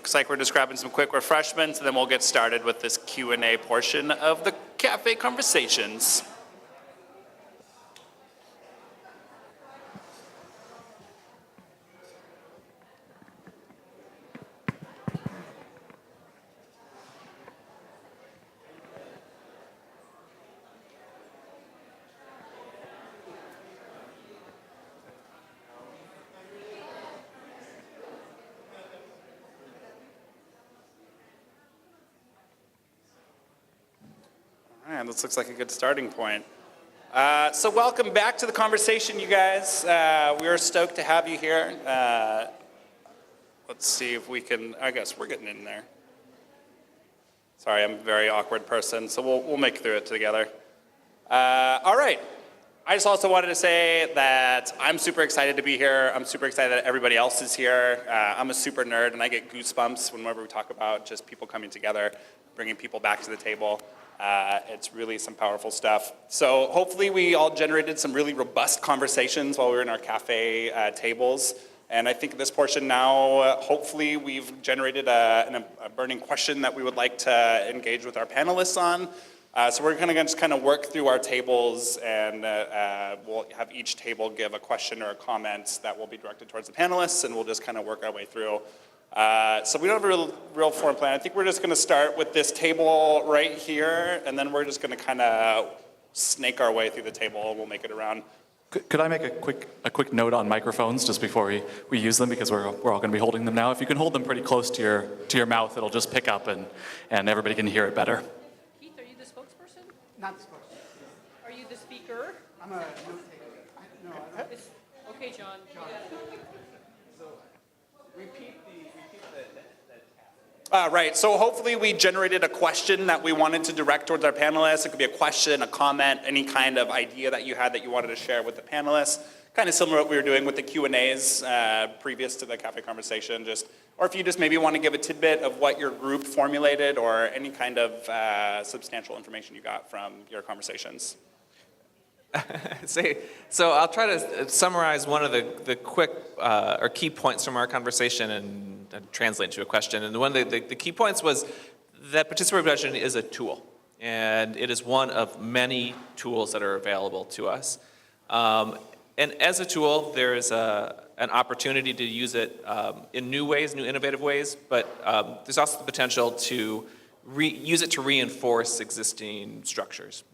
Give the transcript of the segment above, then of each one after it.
Looks like we're just grabbing some quick refreshments, and then we'll get started with this Q&A portion of the Cafe Conversations. And this looks like a good starting point. So welcome back to the conversation, you guys. We're stoked to have you here. Let's see if we can, I guess we're getting in there. Sorry, I'm a very awkward person, so we'll make it through it together. All right. I just also wanted to say that I'm super excited to be here. I'm super excited that everybody else is here. I'm a super nerd, and I get goosebumps whenever we talk about just people coming together, bringing people back to the table. It's really some powerful stuff. So hopefully we all generated some really robust conversations while we were in our cafe tables. And I think in this portion now, hopefully we've generated a burning question that we would like to engage with our panelists on. So we're going to just kind of work through our tables, and we'll have each table give a question or a comment that will be directed towards the panelists, and we'll just kind of work our way through. So we don't have a real form plan. I think we're just going to start with this table right here, and then we're just going to kind of snake our way through the table, and we'll make it around. Could I make a quick note on microphones just before we use them, because we're all going to be holding them now. If you can hold them pretty close to your mouth, it'll just pick up and everybody can hear it better. Keith, are you the spokesperson? Not the spokesperson. Are you the speaker? I'm a note taker. Okay, John. So repeat the Right, so hopefully we generated a question that we wanted to direct towards our panelists. It could be a question, a comment, any kind of idea that you had that you wanted to share with the panelists. Kind of similar to what we were doing with the Q&As previous to the cafe conversation. Or if you just maybe want to give a tidbit of what your group formulated or any kind of substantial information you got from your conversations. So I'll try to summarize one of the quick or key points from our conversation and translate into a question. And one of the key points was that participatory budgeting is a tool, and it is one of many tools that are available to us. And as a tool, there is an opportunity to use it in new ways, new innovative ways, but there's also the potential to use it to reinforce existing structures.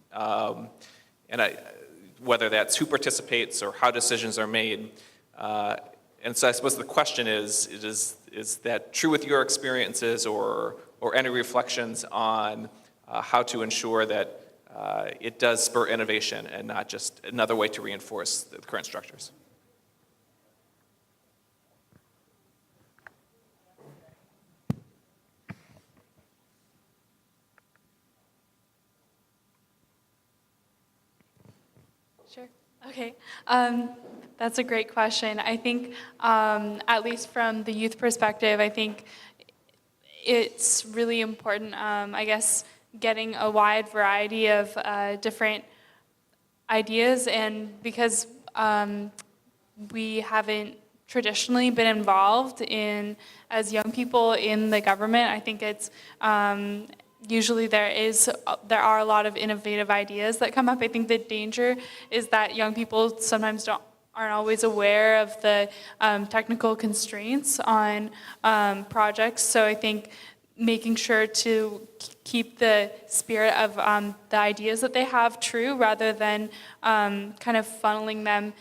Whether that's who participates or how decisions are made. And so I suppose the question is that true with your experiences or any reflections on how to ensure that it does spur innovation and not just another way to reinforce the current structures? Sure. Okay. That's a great question. I think, at least from the youth perspective, I think it's really important, I guess, getting a wide variety of different ideas, and because we haven't traditionally been involved as young people in the government, I think it's usually there are a lot of innovative ideas that come up. I think the danger is that young people sometimes aren't always aware of the technical constraints on projects. So I think making sure to keep the spirit of the ideas that they have true, rather than kind of funneling them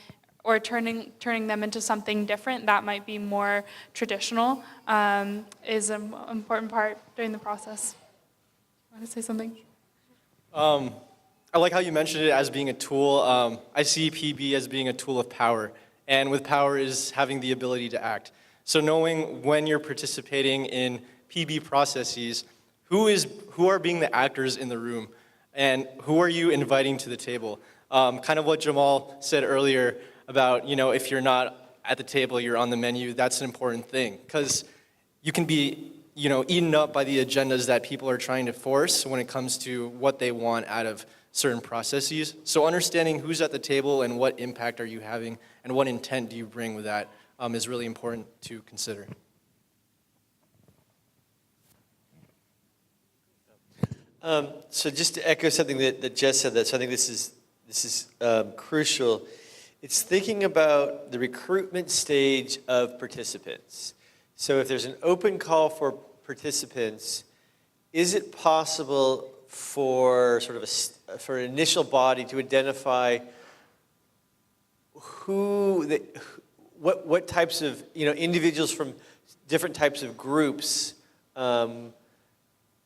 or turning them into something different that might be more traditional, is an important part during the process. Want to say something? I like how you mentioned it as being a tool. I see PB as being a tool of power, and with power is having the ability to act. So knowing when you're participating in PB processes, who are being the actors in the room, and who are you inviting to the table? Kind of what Jamal said earlier about, if you're not at the table, you're on the menu. That's an important thing, because you can be eaten up by the agendas that people are trying to force when it comes to what they want out of certain processes. So understanding who's at the table and what impact are you having and what intent do you bring with that is really important to consider. So just to echo something that Jess said, so I think this is crucial. It's thinking about the recruitment stage of participants. So if there's an open call for participants, is it possible for sort of for an initial body to identify what types of individuals from different types of groups?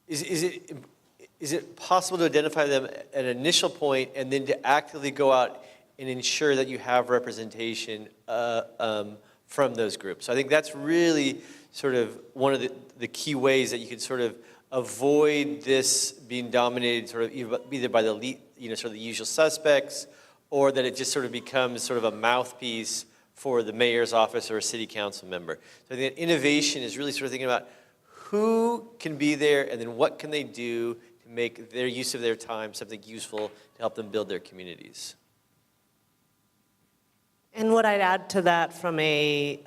Is it possible to identify them at an initial point and then to actively go out and ensure that you have representation from those groups? So I think that's really sort of one of the key ways that you can sort of avoid this being dominated sort of either by the sort of the usual suspects, or that it just sort of becomes sort of a mouthpiece for the mayor's office or a city council member. So I think that innovation is really sort of thinking about who can be there and then what can they do to make their use of their time something useful to help them build their communities. And what I'd add to that from a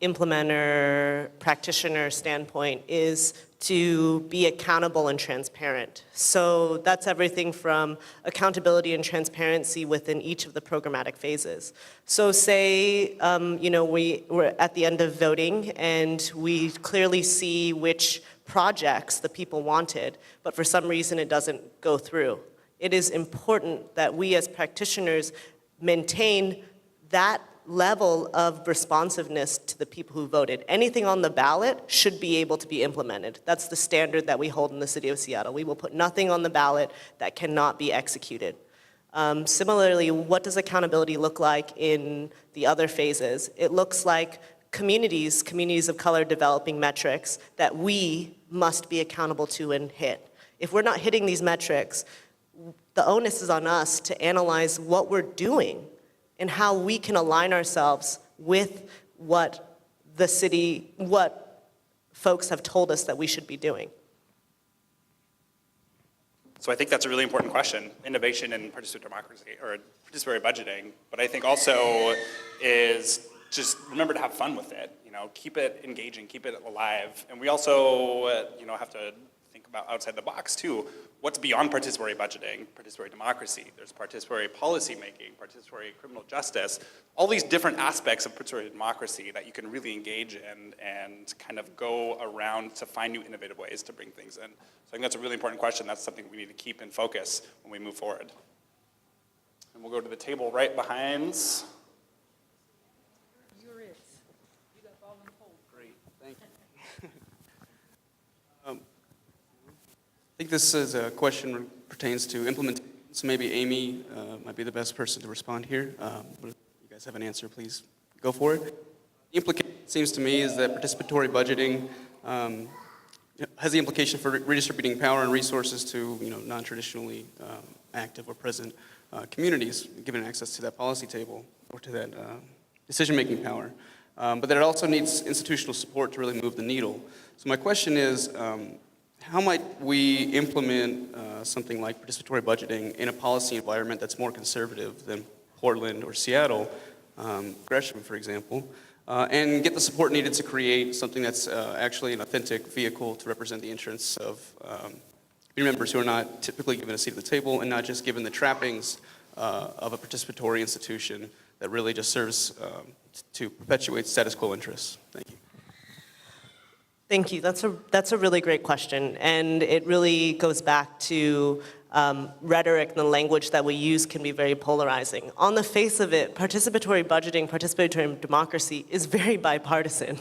implementer, practitioner standpoint is to be accountable and transparent. So that's everything from accountability and transparency within each of the programmatic phases. So say, we're at the end of voting and we clearly see which projects the people wanted, but for some reason it doesn't go through. It is important that we as practitioners maintain that level of responsiveness to the people who voted. Anything on the ballot should be able to be implemented. That's the standard that we hold in the city of Seattle. We will put nothing on the ballot that cannot be executed. Similarly, what does accountability look like in the other phases? It looks like communities of color developing metrics that we must be accountable to and hit. If we're not hitting these metrics, the onus is on us to analyze what we're doing and how we can align ourselves with what folks have told us that we should be doing. So I think that's a really important question, innovation in participatory democracy, or participatory budgeting. But I think also is just remember to have fun with it. Keep it engaging, keep it alive. And we also, have to think about outside the box too. What's beyond participatory budgeting, participatory democracy? There's participatory policy making, participatory criminal justice, all these different aspects of participatory democracy that you can really engage in and kind of go around to find new innovative ways to bring things in. So I think that's a really important question. That's something we need to keep in focus when we move forward. And we'll go to the table right behind. You're it. You got ball and hold. Great, thank you. I think this is a question pertains to implementation, so maybe Amy might be the best person to respond here. But if you guys have an answer, please go for it. The implication, it seems to me, is that participatory budgeting has the implication for redistributing power and resources to non-traditionally active or present communities, given access to that policy table or to that decision-making power. But that it also needs institutional support to really move the needle. So my question is, how might we implement something like participatory budgeting in a policy environment that's more conservative than Portland or Seattle, Gresham, for example, and get the support needed to create something that's actually an authentic vehicle to represent the interests of community members who are not typically given a seat at the table and not just given the trappings of a participatory institution that really just serves to perpetuate status quo interests? Thank you. Thank you. That's a really great question, and it really goes back to rhetoric and the language that we use can be very polarizing. On the face of it, participatory budgeting, participatory democracy is very bipartisan,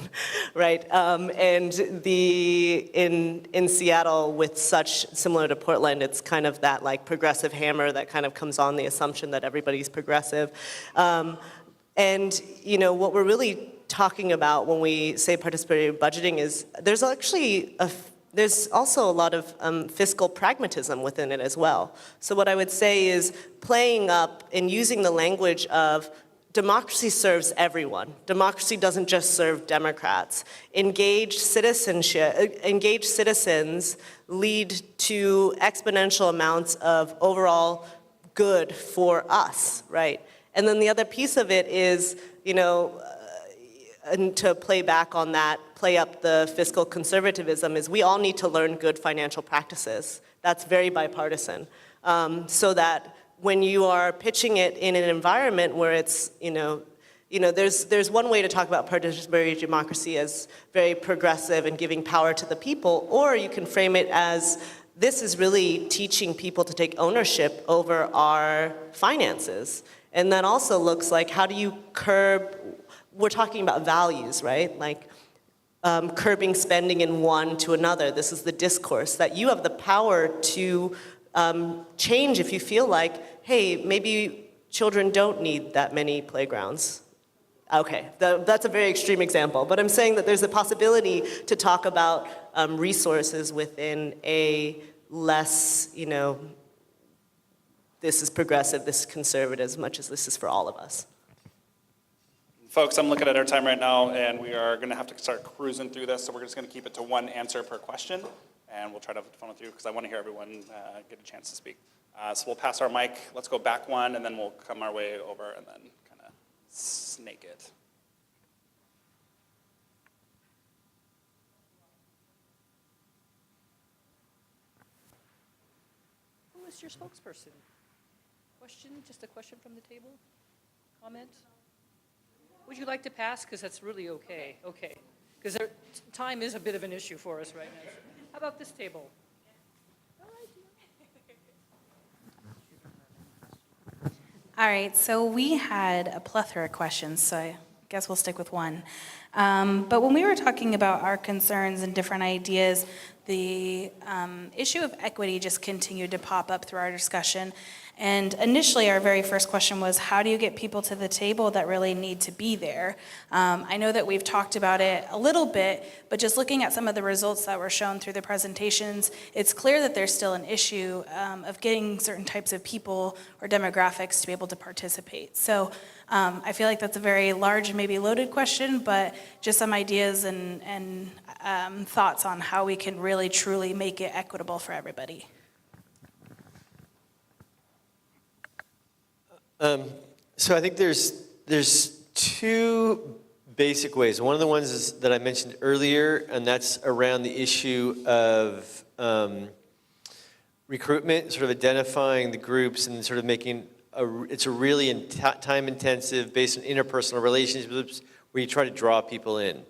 right? And in Seattle, with such similar to Portland, it's kind of that like progressive hammer that kind of comes on the assumption that everybody's progressive. And what we're really talking about when we say participatory budgeting is there's also a lot of fiscal pragmatism within it as well. So what I would say is playing up and using the language of democracy serves everyone. Democracy doesn't just serve Democrats. Engaged citizens lead to exponential amounts of overall good for us, right? And then the other piece of it is, and to play back on that, play up the fiscal conservatism, is we all need to learn good financial practices. That's very bipartisan. So that when you are pitching it in an environment where it's, there's one way to talk about participatory democracy as very progressive and giving power to the people, or you can frame it as this is really teaching people to take ownership over our finances. And that also looks like, how do you curb, we're talking about values, right? Like curbing spending in one to another. This is the discourse that you have the power to change if you feel like, hey, maybe children don't need that many playgrounds. Okay, that's a very extreme example, but I'm saying that there's a possibility to talk about resources within a less, this is progressive, this is conservative, as much as this is for all of us. Folks, I'm looking at our time right now, and we are going to have to start cruising through this, so we're just going to keep it to one answer per question, and we'll try to funnel through, because I want to hear everyone get a chance to speak. So we'll pass our mic, let's go back one, and then we'll come our way over, and then kind of snake it. Who is your spokesperson? Question, just a question from the table? Comment? Would you like to pass? Because that's really okay. Okay. Because time is a bit of an issue for us right now. How about this table? All right, so we had a plethora of questions, so I guess we'll stick with one. But when we were talking about our concerns and different ideas, the issue of equity just continued to pop up through our discussion. And initially, our very first question was, how do you get people to the table that really need to be there? I know that we've talked about it a little bit, but just looking at some of the results that were shown through the presentations, it's clear that there's still an issue of getting certain types of people or demographics to be able to participate. So I feel like that's a very large and maybe loaded question, but just some ideas and thoughts on how we can really truly make it equitable for everybody. So I think there's two basic ways. One of the ones is that I mentioned earlier, and that's around the issue of recruitment, sort of identifying the groups and sort of making it's a really time-intensive, based on interpersonal relationships, where you try to draw people in.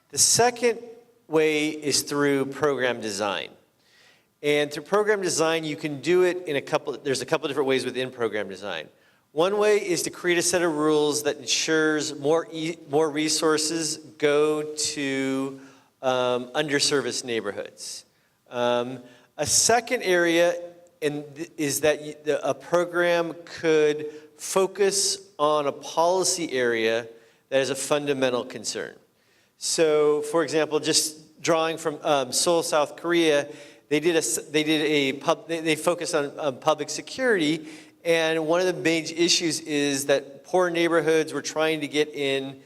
The second way is through program design. And through program design, you can do it in there's a couple different ways within program design. One way is to create a set of rules that ensures more resources go to underserviced neighborhoods. A second area is that a program could focus on a policy area that is a fundamental concern. So, for example, just drawing from Seoul, South Korea, they focused on public security. And one of the major issues is that poor neighborhoods were trying to get in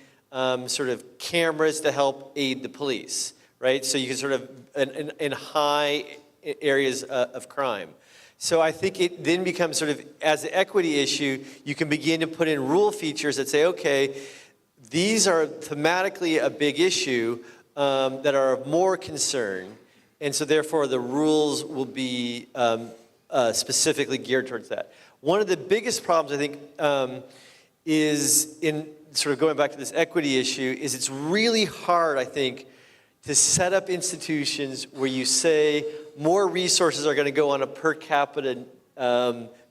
sort of cameras to help aid the police, right? So you can sort of, in high areas of crime. So I think it then becomes sort of, as an equity issue, you can begin to put in rule features that say, okay, these are thematically a big issue that are of more concern. And so therefore the rules will be specifically geared towards that. One of the biggest problems, I think, is in sort of going back to this equity issue, is it's really hard, I think, to set up institutions where you say more resources are going to go on a per capita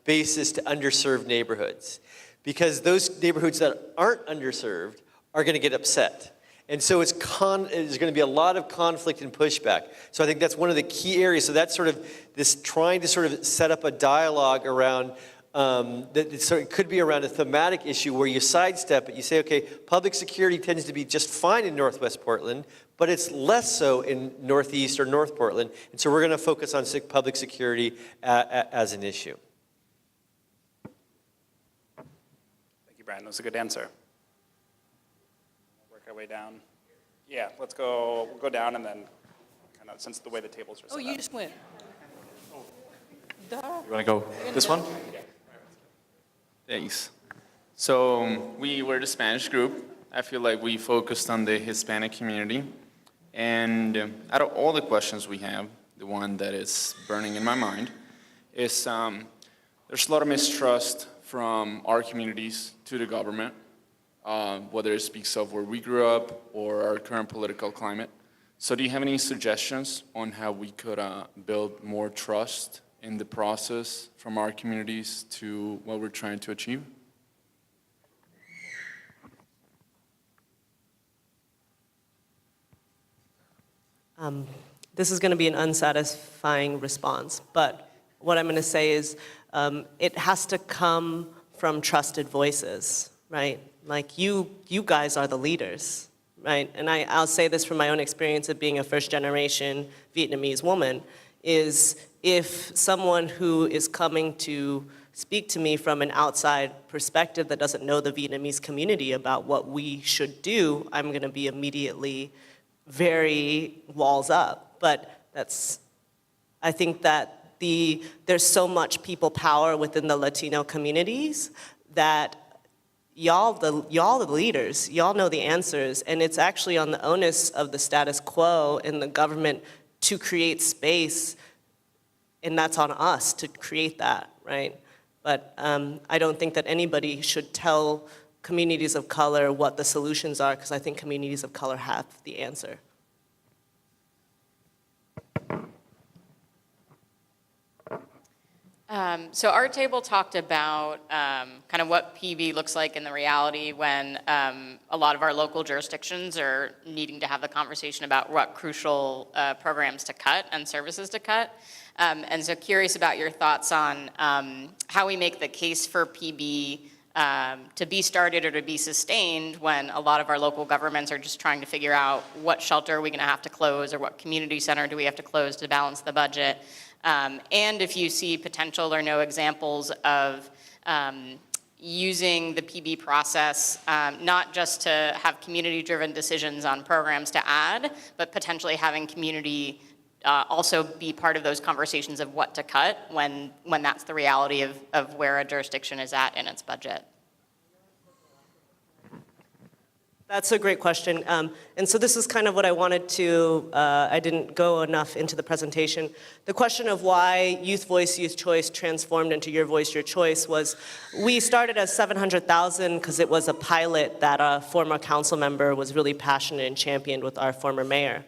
basis to underserved neighborhoods. Because those neighborhoods that aren't underserved are going to get upset. And so there's going to be a lot of conflict and pushback. So I think that's one of the key areas. So that's sort of this trying to sort of set up a dialogue around it could be around a thematic issue where you sidestep it. You say, okay, public security tends to be just fine in Northwest Portland, but it's less so in Northeast or North Portland. And so we're going to focus on public security as an issue. Thank you, Brian. That was a good answer. Work our way down. Yeah, let's go. We'll go down and then kind of, since the way the tables are set Oh, you up. just went. Duh. You want to go this one? Thanks. So we were the Spanish group. I feel like we focused on the Hispanic community. And out of all the questions we have, the one that is burning in my mind, is there's a lot of mistrust from our communities to the government, whether it speaks of where we grew up or our current political climate. So do you have any suggestions on how we could build more trust in the process from our communities to what we're trying to achieve? This is going to be an unsatisfying response, but what I'm going to say is it has to come from trusted voices, right? Like you guys are the leaders, right? And I'll say this from my own experience of being a first-generation Vietnamese woman, is if someone who is coming to speak to me from an outside perspective that doesn't know the Vietnamese community about what we should do, I'm going to be immediately very walls up. But I think that there's so much people power within the Latino communities that y'all the leaders, y'all know the answers, and it's actually on the onus of the status quo and the government to create space, and that's on us to create that, right? But I don't think that anybody should tell communities of color what the solutions are, because I think communities of color have the answer. So our table talked about kind of what PB looks like in the reality when a lot of our local jurisdictions are needing to have the conversation about what crucial programs to cut and services to cut. And so curious about your thoughts on how we make the case for PB to be started or to be sustained when a lot of our local governments are just trying to figure out what shelter are we going to have to close or what community center do we have to close to balance the budget. And if you see potential or no examples of using the PB process, not just to have community-driven decisions on programs to add, but potentially having community also be part of those conversations of what to cut when that's the reality of where a jurisdiction is at in its budget. That's a great question. And so this is kind of what I wanted to, I didn't go enough into the presentation. The question of why Youth Voice, Youth Choice transformed into Your Voice, Your Choice was, we started as $700,000 because it was a pilot that a former council member was really passionate and championed with our former mayor.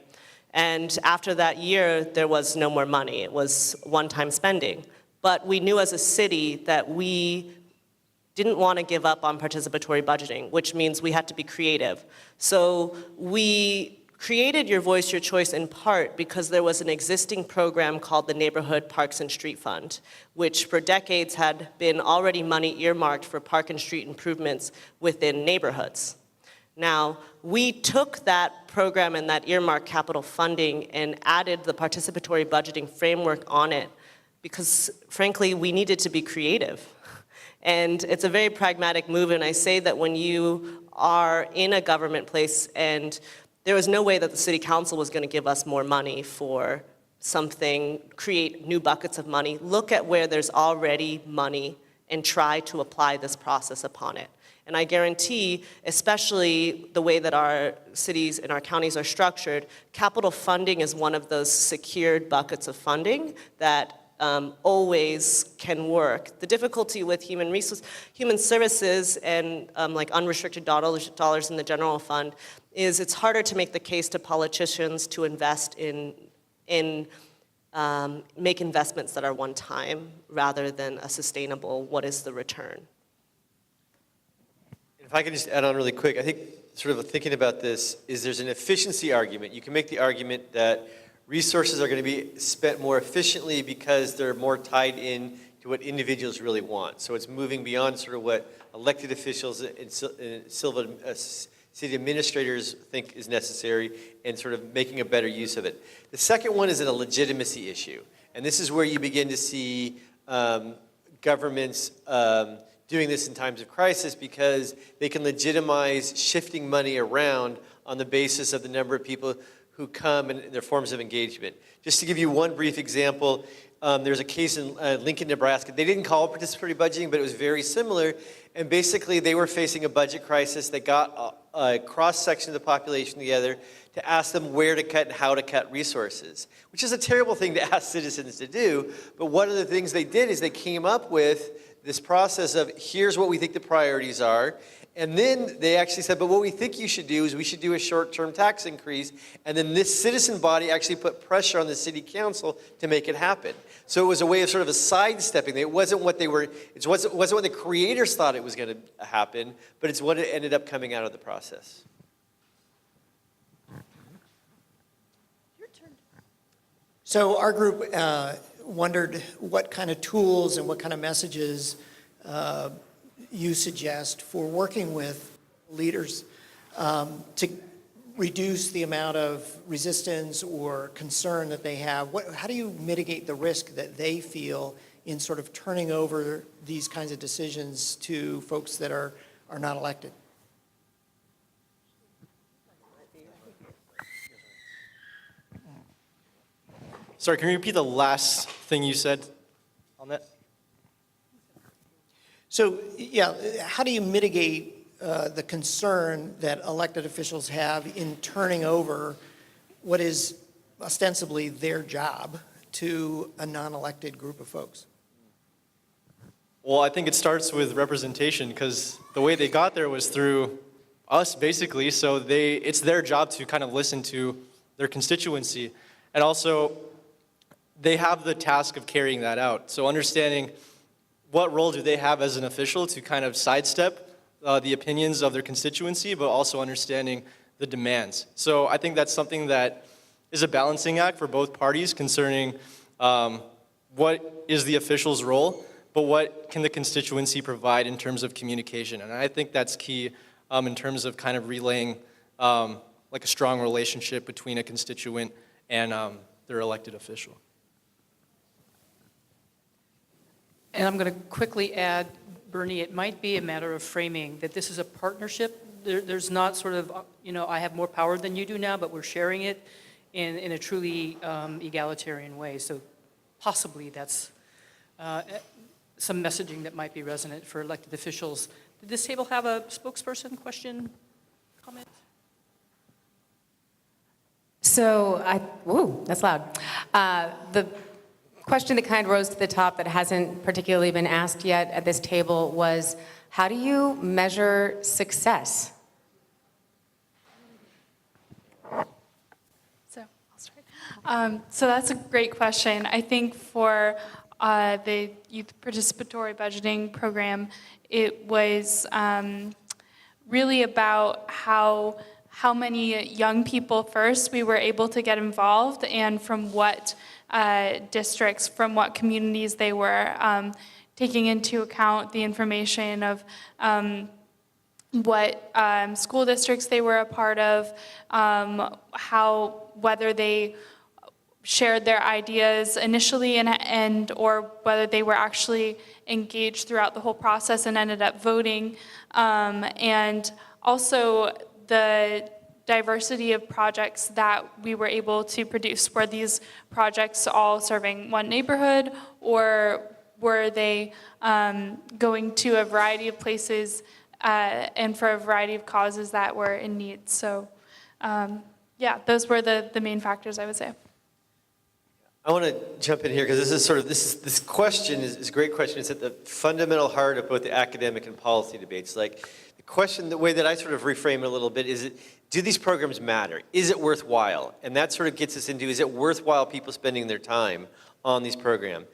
And after that year, there was no more money. It was one-time spending. But we knew as a city that we didn't want to give up on participatory budgeting, which means we had to be creative. So we created Your Voice, Your Choice in part because there was an existing program called the Neighborhood Parks and Street Fund, which for decades had been already money earmarked for park and street improvements within neighborhoods. Now, we took that program and that earmarked capital funding and added the participatory budgeting framework on it because, frankly, we needed to be creative. And it's a very pragmatic move, and I say that when you are in a government place and there was no way that the city council was going to give us more money for something, create new buckets of money, look at where there's already money and try to apply this process upon it. And I guarantee, especially the way that our cities and our counties are structured, capital funding is one of those secured buckets of funding that always can work. The difficulty with human services and like unrestricted dollars in the general fund is it's harder to make the case to politicians to invest in make investments that are one time rather than a sustainable, what is the return? If I could just add on really quick, I think sort of thinking about this is there's an efficiency argument. You can make the argument that resources are going to be spent more efficiently because they're more tied in to what individuals really want. So it's moving beyond sort of what elected officials and city administrators think is necessary and sort of making a better use of it. The second one is a legitimacy issue. And this is where you begin to see governments doing this in times of crisis because they can legitimize shifting money around on the basis of the number of people who come and their forms of engagement. Just to give you one brief example, there's a case in Lincoln, Nebraska. They didn't call it participatory budgeting, but it was very similar. And basically, they were facing a budget crisis that got a cross-section of the population together to ask them where to cut and how to cut resources, which is a terrible thing to ask citizens to do. But one of the things they did is they came up with this process of here's what we think the priorities are. And then they actually said, but what we think you should do is we should do a short-term tax increase. And then this citizen body actually put pressure on the city council to make it happen. So it was a way of sort of a sidestepping. It wasn't what they were, it wasn't what the creators thought it was going to happen, but it's what it ended up coming out of the process. So our group wondered what kind of tools and what kind of messages you suggest for working with leaders to reduce the amount of resistance or concern that they have. How do you mitigate the risk that they feel in sort of turning over these kinds of decisions to folks that are not elected? Sorry, can you repeat the last thing you said on that? So, yeah, how do you mitigate the concern that elected officials have in turning over what is ostensibly their job to a non-elected group of folks? Well, I think it starts with representation, because the way they got there was through us, basically. So it's their job to kind of listen to their constituency. And also, they have the task of carrying that out. So understanding what role do they have as an official to kind of sidestep the opinions of their constituency, but also understanding the demands. So I think that's something that is a balancing act for both parties concerning what is the official's role, but what can the constituency provide in terms of communication. And I think that's key in terms of kind of relaying like a strong relationship between a constituent and their elected official. And I'm going to quickly add, Bernie, it might be a matter of framing that this is a partnership. There's not sort of, I have more power than you do now, but we're sharing it in a truly egalitarian way. So possibly that's some messaging that might be resonant for elected officials. Did this table have a spokesperson question, comment? So, whoa, that's loud. The question that kind of rose to the top that hasn't particularly been asked yet at this table was, how do you measure success? So I'll start. So that's a great question. I think for the Youth Participatory Budgeting Program, it was really about how many young people first we were able to get involved, and from what districts, from what communities they were, taking into account the information of what school districts they were a part of, whether they shared their ideas initially and or whether they were actually engaged throughout the whole process and ended up voting, and also the diversity of projects that we were able to produce. Were these projects all serving one neighborhood, or were they going to a variety of places and for a variety of causes that were in need? So yeah, those were the main factors, I would say. I want to jump in here because this question is a great question. It's at the fundamental heart of both the academic and policy debates. Like the question, the way that I sort of reframe it a little bit is, do these programs matter? Is it worthwhile? And that sort of gets us into, is it worthwhile people spending their time on these programs?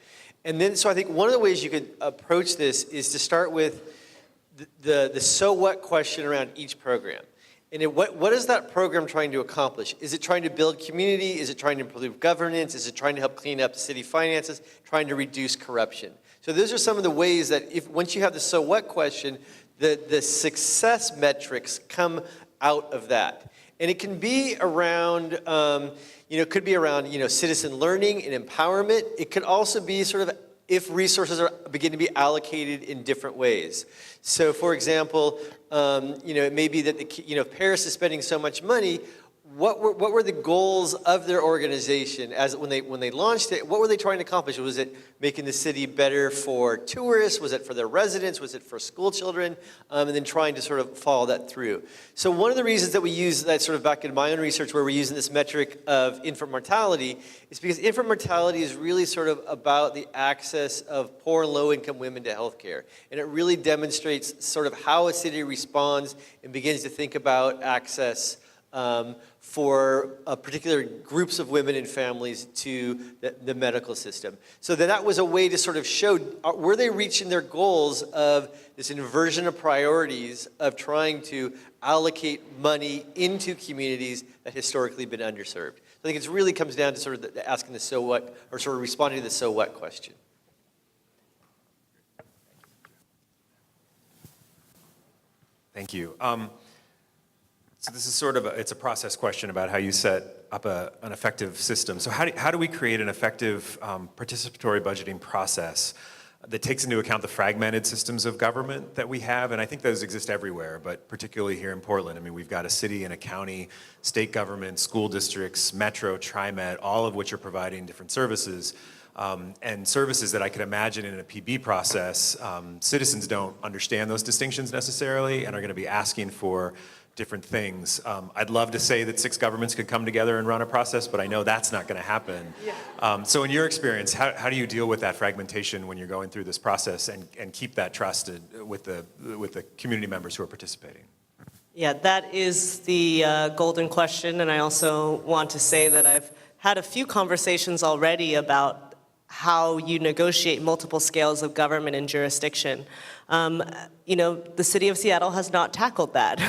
And then, so I think one of the ways you could approach this is to start with the so what question around each program. And what is that program trying to accomplish? Is it trying to build community? Is it trying to improve governance? Is it trying to help clean up city finances? Trying to reduce corruption? So those are some of the ways that once you have the so what question, the success metrics come out of that. And it can be around, it could be around, citizen learning and empowerment. It could also be sort of if resources are begin to be allocated in different ways. So for example, it may be that if Paris is spending so much money, what were the goals of their organization as when they launched it? What were they trying to accomplish? Was it making the city better for tourists? Was it for their residents? Was it for school children? And then trying to sort of follow that through. So one of the reasons that we use that sort of back in my own research where we're using this metric of infant mortality is because infant mortality is really sort of about the access of poor and low-income women to healthcare. And it really demonstrates sort of how a city responds and begins to think about access for particular groups of women and families to the medical system. So that was a way to sort of show, were they reaching their goals of this inversion of priorities of trying to allocate money into communities that historically been underserved. I think it really comes down to sort of asking the so what, or sort of responding to the so what question. Thank you. So this is sort of it's a process question about how you set up an effective system. So how do we create an effective participatory budgeting process that takes into account the fragmented systems of government that we have? And I think those exist everywhere, but particularly here in Portland. I mean, we've got a city and a county, state government, school districts, Metro, TriMet, all of which are providing different services. And services that I could imagine in a PB process, citizens don't understand those distinctions necessarily and are going to be asking for different things. I'd love to say that 6 governments could come together and run a process, but I know that's not going to happen. Yeah. So in your experience, how do you deal with that fragmentation when you're going through this process and keep that trust with the community members who are participating? Yeah, that is the golden question, and I also want to say that I've had a few conversations already about how you negotiate multiple scales of government and jurisdiction. The city of Seattle has not tackled that.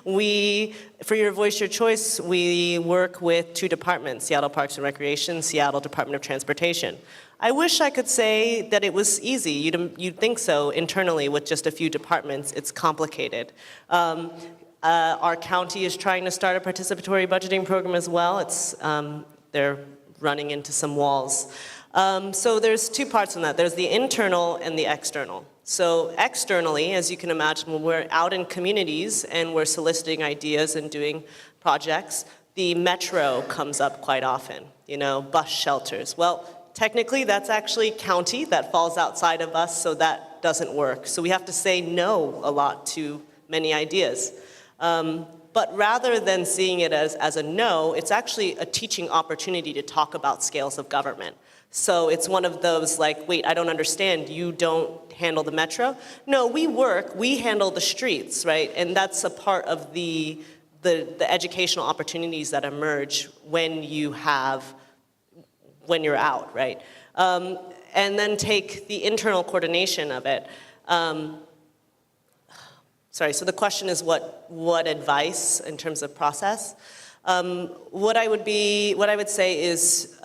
For your Voice Your Choice, we work with 2 departments, Seattle Parks and Recreation, Seattle Department of Transportation. I wish I could say that it was easy. You'd think so internally with just a few departments. It's complicated. Our county is trying to start a participatory budgeting program as well. They're running into some walls. So there's 2 parts in that. There's the internal and the external. So externally, as you can imagine, when we're out in communities and we're soliciting ideas and doing projects, the metro comes up quite often, bus shelters. Well, technically that's actually county, that falls outside of us, so that doesn't work. So we have to say no a lot to many ideas. But rather than seeing it as a no, it's actually a teaching opportunity to talk about scales of government. So it's one of those like, wait, I don't understand, you don't handle the metro? No, we handle the streets, right? And that's a part of the educational opportunities that emerge when you're out, right? And then take the internal coordination of it. Sorry, so the question is what advice in terms of process? What I would say is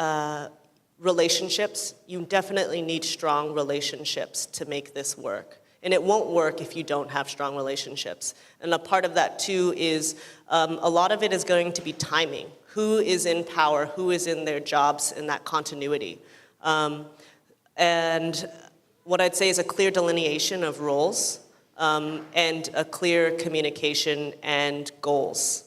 relationships. You definitely need strong relationships to make this work. And it won't work if you don't have strong relationships. And a part of that too is a lot of it is going to be timing. Who is in power, who is in their jobs, and that continuity. And what I'd say is a clear delineation of roles and a clear communication and goals.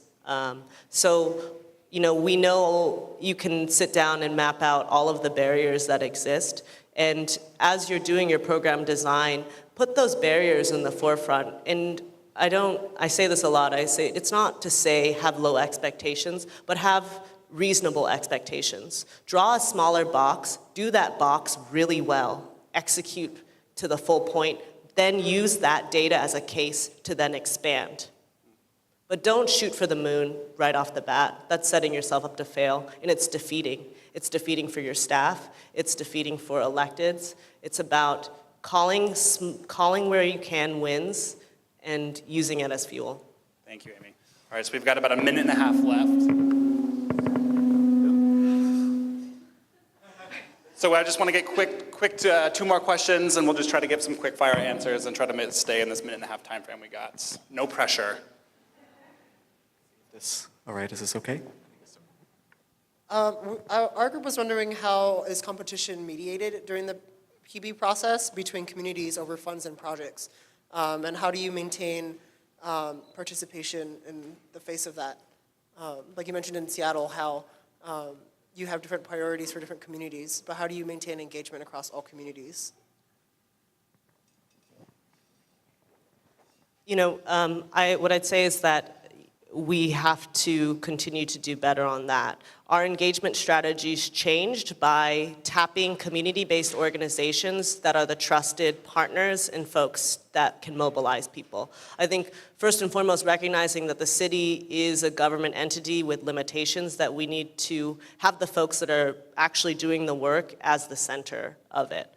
We know you can sit down and map out all of the barriers that exist, and as you're doing your program design, put those barriers in the forefront. And I say this a lot, I say it's not to say have low expectations, but have reasonable expectations. Draw a smaller box, do that box really well, execute to the full point, then use that data as a case to then expand. But don't shoot for the moon right off the bat. That's setting yourself up to fail, and it's defeating. It's defeating for your staff. It's defeating for electeds. It's about calling where you can wins and using it as fuel. Thank you, Amy. All right, so we've got about a minute and a half left. So I just want to get quick 2 more questions, and we'll just try to give some quick fire answers and try to stay in this minute and a half time frame we got. No pressure. All right, is this okay? Our group was wondering how is competition mediated during the PB process between communities over funds and projects? And how do you maintain participation in the face of that? like you mentioned in Seattle, how you have different priorities for different communities, but how do you maintain engagement across all communities? You know, what I'd say is that we have to continue to do better on that. Our engagement strategies changed by tapping community-based organizations that are the trusted partners and folks that can mobilize people. I think first and foremost, recognizing that the city is a government entity with limitations, that we need to have the folks that are actually doing the work as the center of it.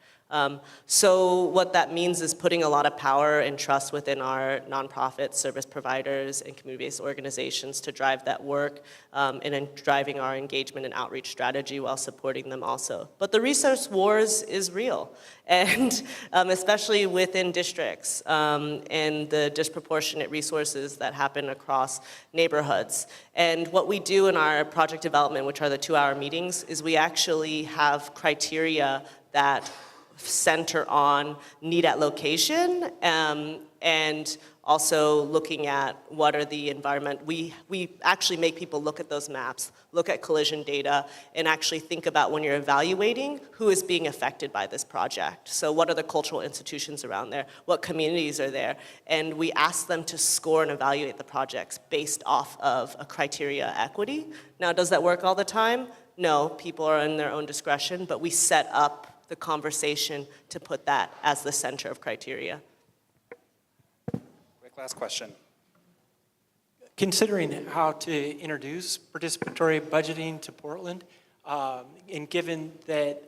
So what that means is putting a lot of power and trust within our nonprofit service providers and community-based organizations to drive that work, and then driving our engagement and outreach strategy while supporting them also. But the resource wars is real, and especially within districts, and the disproportionate resources that happen across neighborhoods. And what we do in our project development, which are the 2-hour meetings, is we actually have criteria that center on need at location, and also looking at what are the environment. We actually make people look at those maps, look at collision data, and actually think about when you're evaluating who is being affected by this project. So what are the cultural institutions around there? What communities are there? And we ask them to score and evaluate the projects based off of a criteria equity. Now, does that work all the time? No, people are in their own discretion, but we set up the conversation to put that as the center of criteria. Quick last question. Considering how to introduce participatory budgeting to Portland, and given that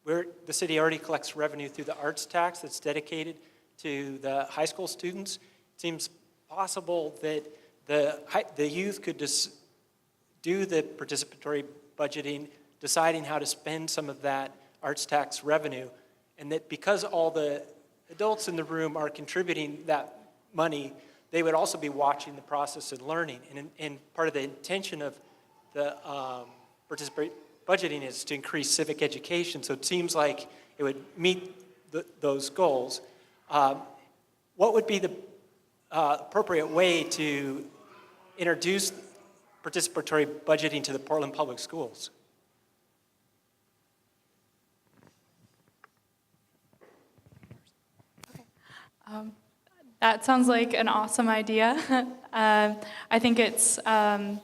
the city already collects revenue through the arts tax that's dedicated to the high school students, it seems possible that the youth could just do the participatory budgeting, deciding how to spend some of that arts tax revenue, and that because all the adults in the room are contributing that money, they would also be watching the process and learning. And part of the intention of the participatory budgeting is to increase civic education, so it seems like it would meet those goals. What would be the appropriate way to introduce participatory budgeting to the Portland Public Schools? That sounds like an awesome idea. I think it's a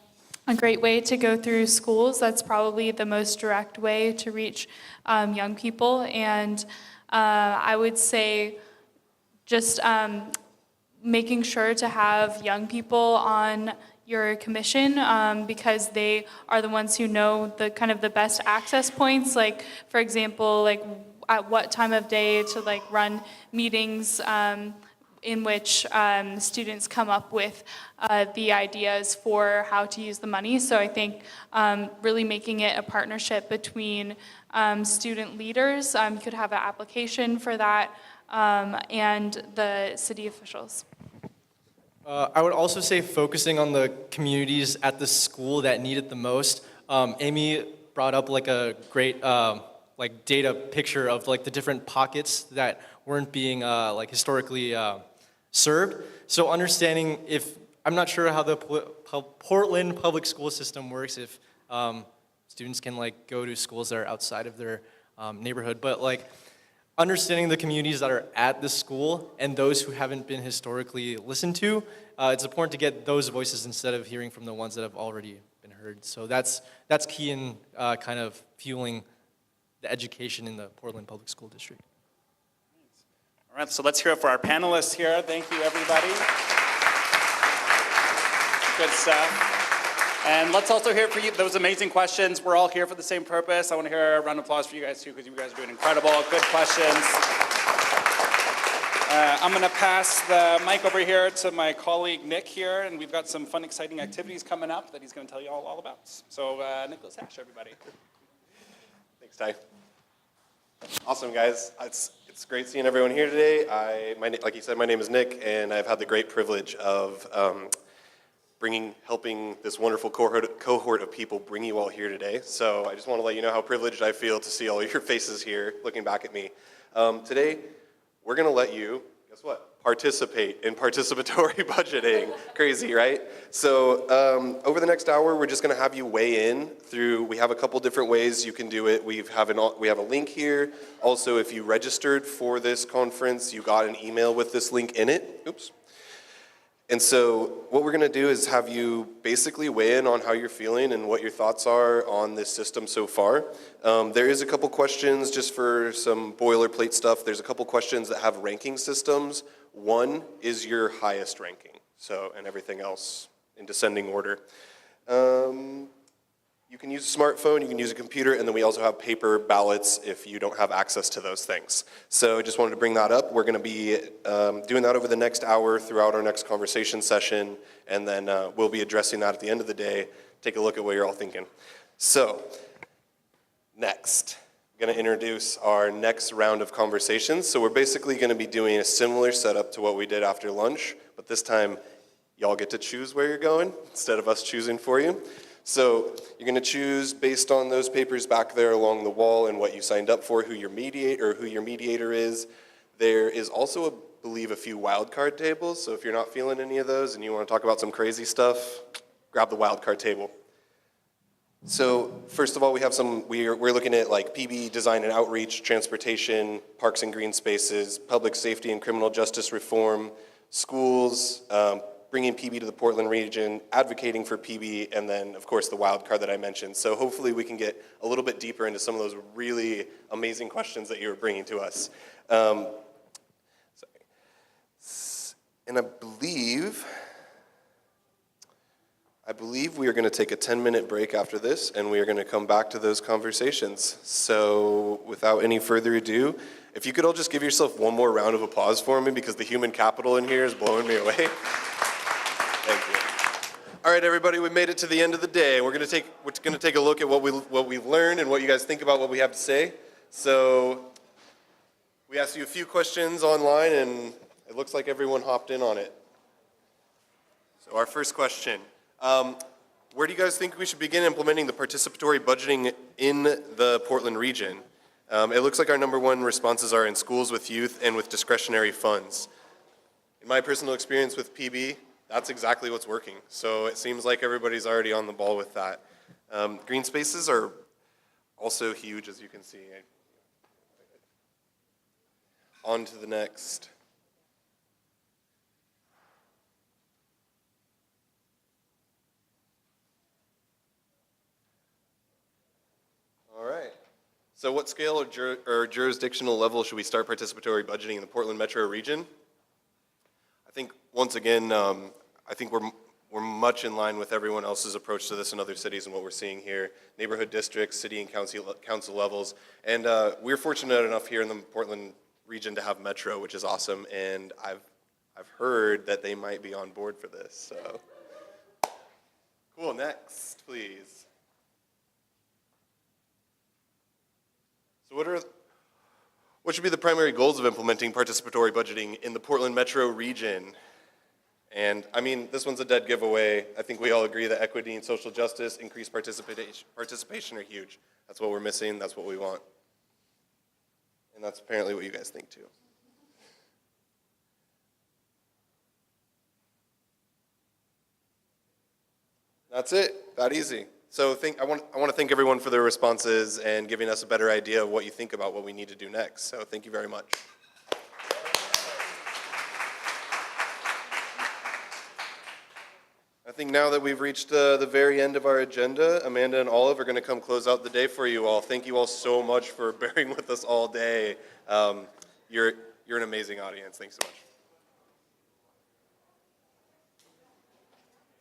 great way to go through schools. That's probably the most direct way to reach young people. And I would say just making sure to have young people on your commission, because they are the ones who know the kind of the best access points. Like, for example, like at what time of day to like run meetings in which students come up with the ideas for how to use the money. So I think really making it a partnership between student leaders, you could have an application for that, and the city officials. I would also say focusing on the communities at the school that need it the most. Amy brought up like a great like data picture of like the different pockets that weren't being like historically served. So understanding I'm not sure how the Portland public school system works, if students can like go to schools that are outside of their neighborhood, but like understanding the communities that are at the school and those who haven't been historically listened to, it's important to get those voices instead of hearing from the ones that have already been heard. So that's key in kind of fueling the education in the Portland Public School District. All right, so let's hear it for our panelists here. Thank you, everybody. Good stuff. And let's also hear for you those amazing questions. We're all here for the same purpose. I want to hear a round of applause for you guys too, because you guys are doing incredible. Good questions. I'm going to pass the mic over here to my colleague Nick here, and we've got some fun, exciting activities coming up that he's going to tell you all about. So Nicholas Hash, everybody. Thanks, Ty. Awesome, guys. It's great seeing everyone here today. Like you said, my name is Nick, and I've had the great privilege of helping this wonderful cohort of people bring you all here today. So I just want to let you know how privileged I feel to see all your faces here looking back at me. Today, we're going to let you, guess what, participate in participatory budgeting. Crazy, right? So over the next hour, we're just going to have you weigh in through, we have a couple different ways you can do it. We have a link here. Also, if you registered for this conference, you got an email with this link in it. Oops. And so what we're going to do is have you basically weigh in on how you're feeling and what your thoughts are on this system so far. There is a couple questions just for some boilerplate stuff. There's a couple questions that have ranking systems. One is your highest ranking, so, and everything else in descending order. You can use a smartphone, you can use a computer, and then we also have paper ballots if you don't have access to those things. So I just wanted to bring that up. We're going to be doing that over the next hour throughout our next conversation session, and then we'll be addressing that at the end of the day. Take a look at what you're all thinking. So, next, I'm going to introduce our next round of conversations. So we're basically going to be doing a similar setup to what we did after lunch, but this time y'all get to choose where you're going instead of us choosing for you. So you're going to choose based on those papers back there along the wall and what you signed up for, who your mediator is. There is also, I believe, a few wildcard tables. So if you're not feeling any of those and you want to talk about some crazy stuff, grab the wildcard table. So first of all, we have we're looking at like PB design and outreach, transportation, parks and green spaces, public safety and criminal justice reform, schools, bringing PB to the Portland region, advocating for PB, and then, of course, the wild card that I mentioned. So hopefully we can get a little bit deeper into some of those really amazing questions that you were bringing to us. And I believe we are going to take a 10-minute break after this, and we are going to come back to those conversations. So without any further ado, if you could all just give yourself one more round of applause for me, because the human capital in here is blowing me away. Thank you. All right, everybody, we made it to the end of the day. We're going to take a look at what we've learned and what you guys think about what we have to say. So we asked you a few questions online, and it looks like everyone hopped in on it. So our first question, where do you guys think we should begin implementing the participatory budgeting in the Portland region? It looks like our number one responses are in schools with youth and with discretionary funds. In my personal experience with PB, that's exactly what's working. So it seems like everybody's already on the ball with that. Green spaces are also huge, as you can see. On to the next. All right. So what scale or jurisdictional level should we start participatory budgeting in the Portland metro region? I think, once again, I think we're much in line with everyone else's approach to this in other cities and what we're seeing here. Neighborhood districts, city and council levels. And we're fortunate enough here in the Portland region to have Metro, which is awesome. And I've heard that they might be on board for this. So, cool, next, please. So what should be the primary goals of implementing participatory budgeting in the Portland metro region? And I mean, this one's a dead giveaway. I think we all agree that equity and social justice, increased participation are huge. That's what we're missing, that's what we want. And that's apparently what you guys think too. That's it, that easy. So I want to thank everyone for their responses and giving us a better idea of what you think about what we need to do next. So thank you very much. I think now that we've reached the very end of our agenda, Amanda and Olive are going to come close out the day for you all. Thank you all so much for bearing with us all day. You're an amazing audience. Thanks so much.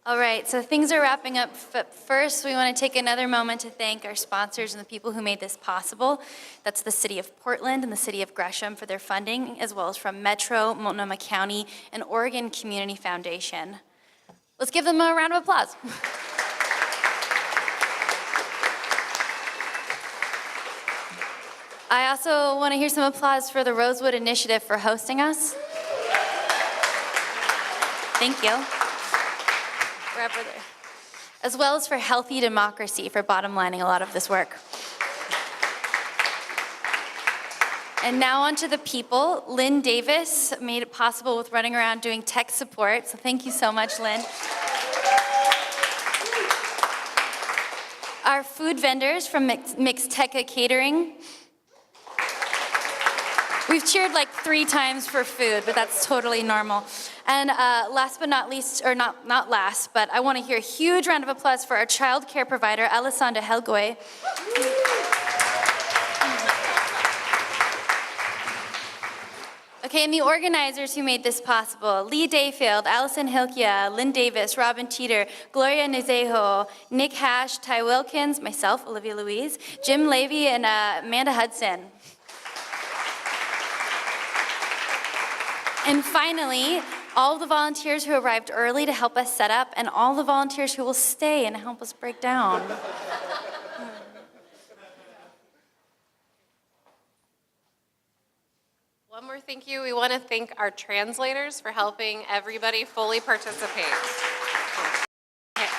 All right, so things are wrapping up. First, we want to take another moment to thank our sponsors and the people who made this possible. That's the City of Portland and the City of Gresham for their funding, as well as from Metro, Multnomah County, and Oregon Community Foundation. Let's give them a round of applause. I also want to hear some applause for the Rosewood Initiative for hosting us. Thank you. Wherever there. As well as for Healthy Democracy for bottom lining a lot of this work. And now on to the people. Lynn Davis made it possible with running around doing tech support, so thank you so much, Lynn. Our food vendors from Mixteca Catering. We've cheered like 3 times for food, but that's totally normal. And last but not least, or not last, but I want to hear a huge round of applause for our child care provider, Alessandra Helgoy. Okay, and the organizers who made this possible: Lee Dayfield, Allison Hilkia, Lynn Davis, Robin Teeter, Gloria Nizejo, Nick Hash, Ty Wilkins, myself, Olivia Louise, Jim Levy, and Amanda Hudson. And finally, all the volunteers who arrived early to help us set up, and all the volunteers who will stay and help us break down. One more thank you. We want to thank our translators for helping everybody fully participate. Okay.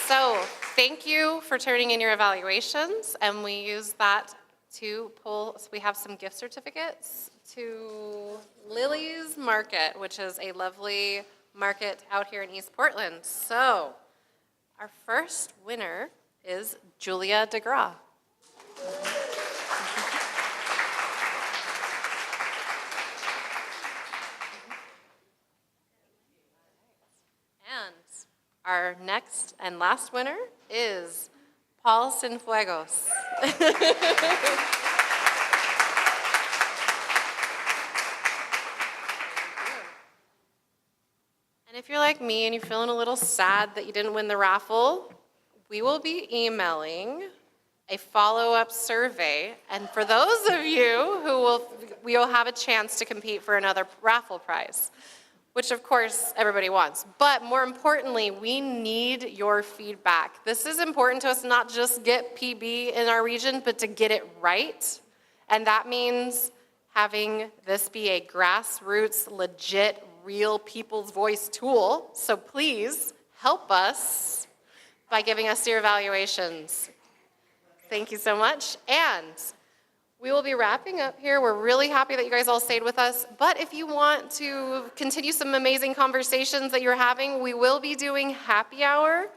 So, thank you for turning in your evaluations, and we use that to pull, so we have some gift certificates to Lily's Market, which is a lovely market out here in East Portland. So, our first winner is Julia DeGraw. And our next and last winner is Paul Cienfuegos. And if you're like me and you're feeling a little sad that you didn't win the raffle, we will be emailing a follow-up survey. And for those of you who will have a chance to compete for another raffle prize, which of course everybody wants. But more importantly, we need your feedback. This is important to us, not just get PB in our region, but to get it right. And that means having this be a grassroots, legit, real people's voice tool. So please help us by giving us your evaluations. Thank you so much. And we will be wrapping up here. We're really happy that you guys all stayed with us. But if you want to continue some amazing conversations that you're having, we will be doing happy hour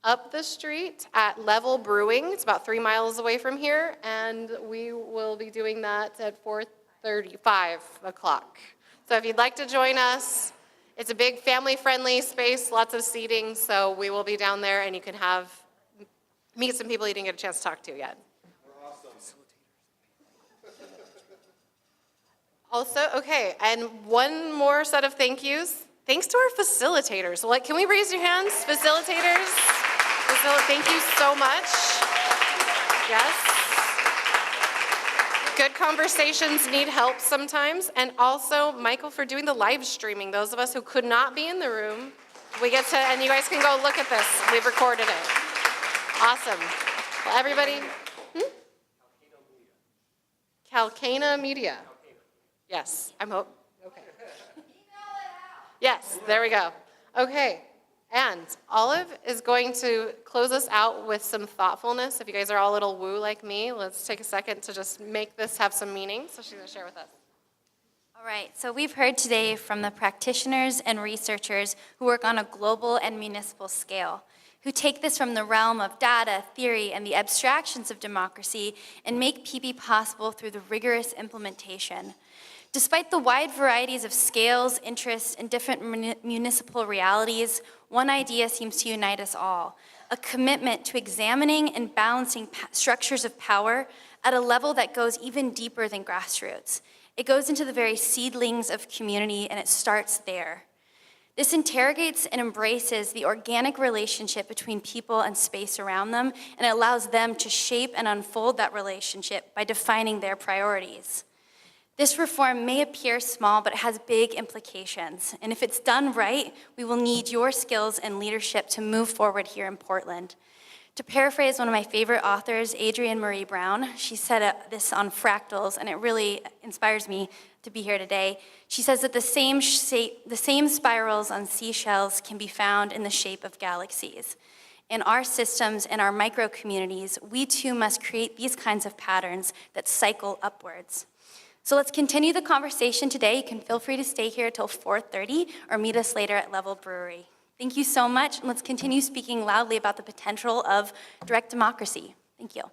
up the street at Level Brewing. It's about 3 miles away from here. And we will be doing that at 4:35 o'clock. So if you'd like to join us, it's a big family-friendly space, lots of seating. So we will be down there and you can meet some people you didn't get a chance to talk to yet. Also, okay, and one more set of thank yous. Thanks to our facilitators. Can we raise your hands, facilitators? Thank you so much. Yes. Good conversations need help sometimes. And also, Michael, for doing the live streaming. Those of us who could not be in the room, and you guys can go look at this. We've recorded it. Awesome. Well, everybody. Calcana Media. Yes, I'm hoping. Okay. Yes, there we go. Okay, and Olive is going to close us out with some thoughtfulness. If you guys are all a little woo like me, let's take a second to just make this have some meaning. So she's going to share with us. All right, so we've heard today from the practitioners and researchers who work on a global and municipal scale, who take this from the realm of data, theory, and the abstractions of democracy and make PB possible through the rigorous implementation. Despite the wide varieties of scales, interests, and different municipal realities, one idea seems to unite us all: a commitment to examining and balancing structures of power at a level that goes even deeper than grassroots. It goes into the very seedlings of community, and it starts there. This interrogates and embraces the organic relationship between people and space around them, and it allows them to shape and unfold that relationship by defining their priorities. This reform may appear small, but it has big implications. And if it's done right, we will need your skills and leadership to move forward here in Portland. To paraphrase one of my favorite authors, Adrienne Marie Brown, she said this on fractals, and it really inspires me to be here today. She says that the same spirals on seashells can be found in the shape of galaxies. In our systems and our micro communities, we too must create these kinds of patterns that cycle upwards. So let's continue the conversation today. You can feel free to stay here till 4:30 or meet us later at Level Brewery. Thank you so much, and let's continue speaking loudly about the potential of direct democracy. Thank you.